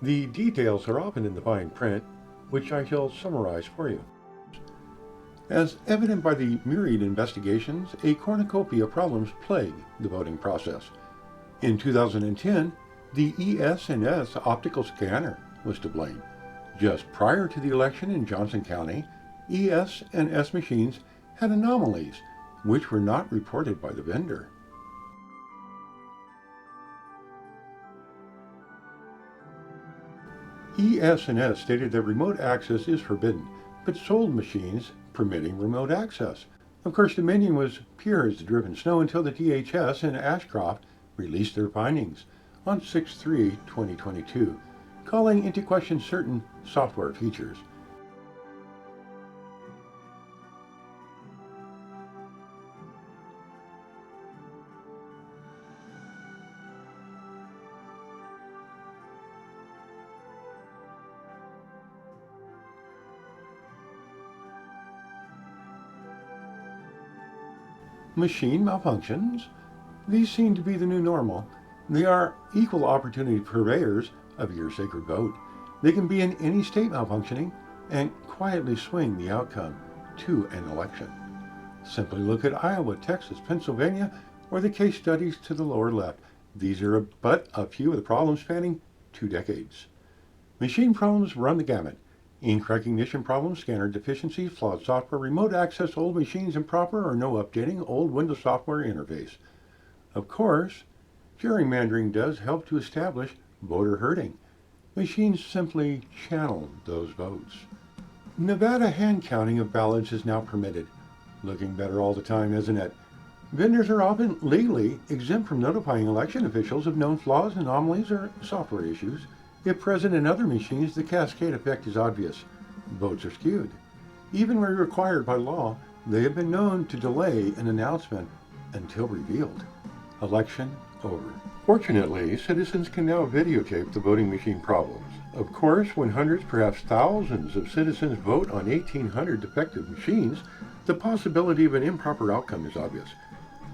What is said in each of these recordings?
The details are often in the fine print, which I shall summarize for you. As evident by the myriad investigations, a cornucopia of problems plague the voting process. In 2010, the ES&S optical scanner was to blame. Just prior to the election in Johnson County, ES&S machines had anomalies, which were not reported by the vendor. ES&S stated that remote access is forbidden, but sold machines permitting remote access. Of course, Dominion was pure as the driven snow until the DHS and Ashcroft released their findings on 6/3/2022, calling into question certain software features. Machine malfunctions? These seem to be the new normal. They are equal opportunity purveyors of your sacred vote. They can be in any state malfunctioning and quietly swing the outcome to an election. Simply look at Iowa, Texas, Pennsylvania, or the case studies to the lower left. These are but a few of the problems spanning 2 decades. Machine problems run the gamut. Ink recognition problems, scanner deficiencies, flawed software, remote access, old machines, improper or no updating, old Windows software interface. Of course, gerrymandering does help to establish voter herding. Machines simply channel those votes. Nevada hand counting of ballots is now permitted. Looking better all the time, isn't it? Vendors are often legally exempt from notifying election officials of known flaws, anomalies, or software issues. If present in other machines, the cascade effect is obvious. Votes are skewed. Even where required by law, they have been known to delay an announcement until revealed. Election over. Fortunately, citizens can now videotape the voting machine problems. Of course, when hundreds, perhaps thousands of citizens vote on 1,800 defective machines, the possibility of an improper outcome is obvious.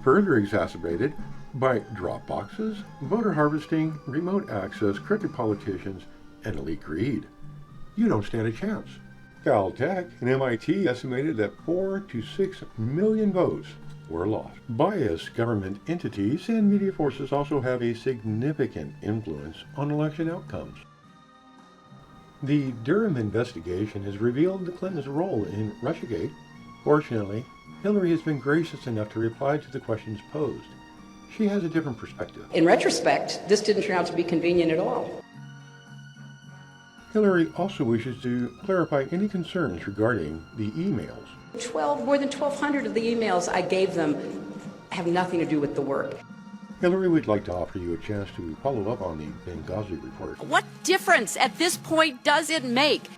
Further exacerbated by drop boxes, voter harvesting, remote access, crooked politicians, and elite greed. You don't stand a chance. Caltech and MIT estimated that 4 to 6 million votes were lost. Biased government entities and media forces also have a significant influence on election outcomes. The Durham investigation has revealed the Clintons' role in Russiagate. Fortunately, Hillary has been gracious enough to reply to the questions posed. She has a different perspective. In retrospect, this didn't turn out to be convenient at all. Hillary also wishes to clarify any concerns regarding the emails. More than 1,200 of the emails I gave them have nothing to do with the work. Hillary would like to offer you a chance to follow up on the Benghazi report. What difference at this point does it make?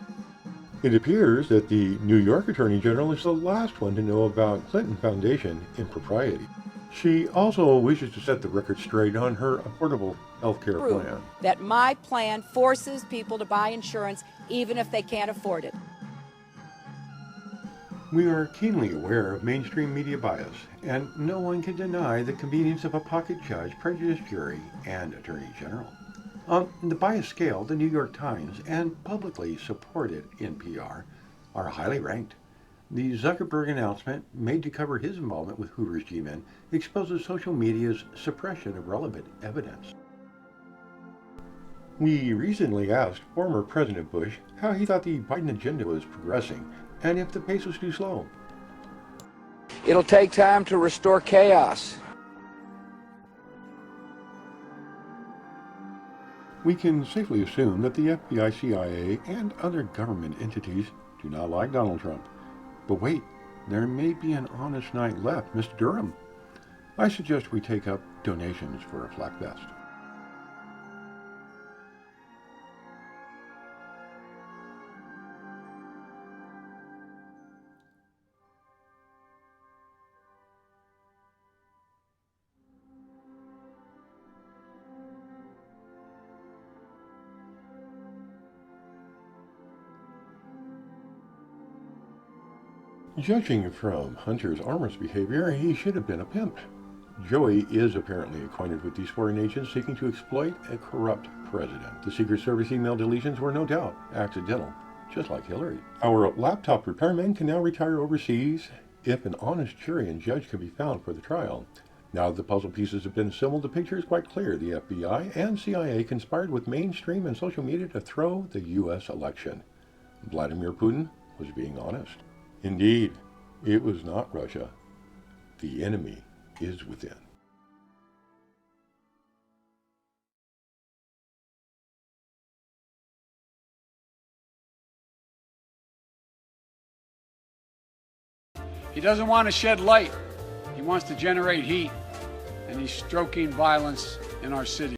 It appears that the New York Attorney General is the last one to know about Clinton Foundation impropriety. She also wishes to set the record straight on her affordable health care plan. That my plan forces people to buy insurance even if they can't afford it. We are keenly aware of mainstream media bias, and no one can deny the convenience of a pocket judge, prejudiced jury, and attorney general. On the bias scale, the New York Times and publicly supported NPR are highly ranked. The Zuckerberg announcement, made to cover his involvement with Hoover's G-Men, exposes social media's suppression of relevant evidence. We recently asked former President Bush how he thought the Biden agenda was progressing and if the pace was too slow. It'll take time to restore chaos. We can safely assume that the FBI, CIA, and other government entities do not like Donald Trump. But wait, there may be an honest night left, Mr. Durham. I suggest we take up donations for a flak vest. Judging from Hunter's armor's behavior, he should have been a pimp. Joey is apparently acquainted with these foreign agents seeking to exploit a corrupt president. The Secret Service email deletions were no doubt accidental, just like Hillary. Our laptop repairman can now retire overseas if an honest jury and judge can be found for the trial. Now that the puzzle pieces have been assembled, the picture is quite clear. The FBI and CIA conspired with mainstream and social media to throw the U.S. election. Vladimir Putin was being honest. Indeed, it was not Russia. The enemy is within. He doesn't want to shed light. He wants to generate heat, and he's stoking violence in our city.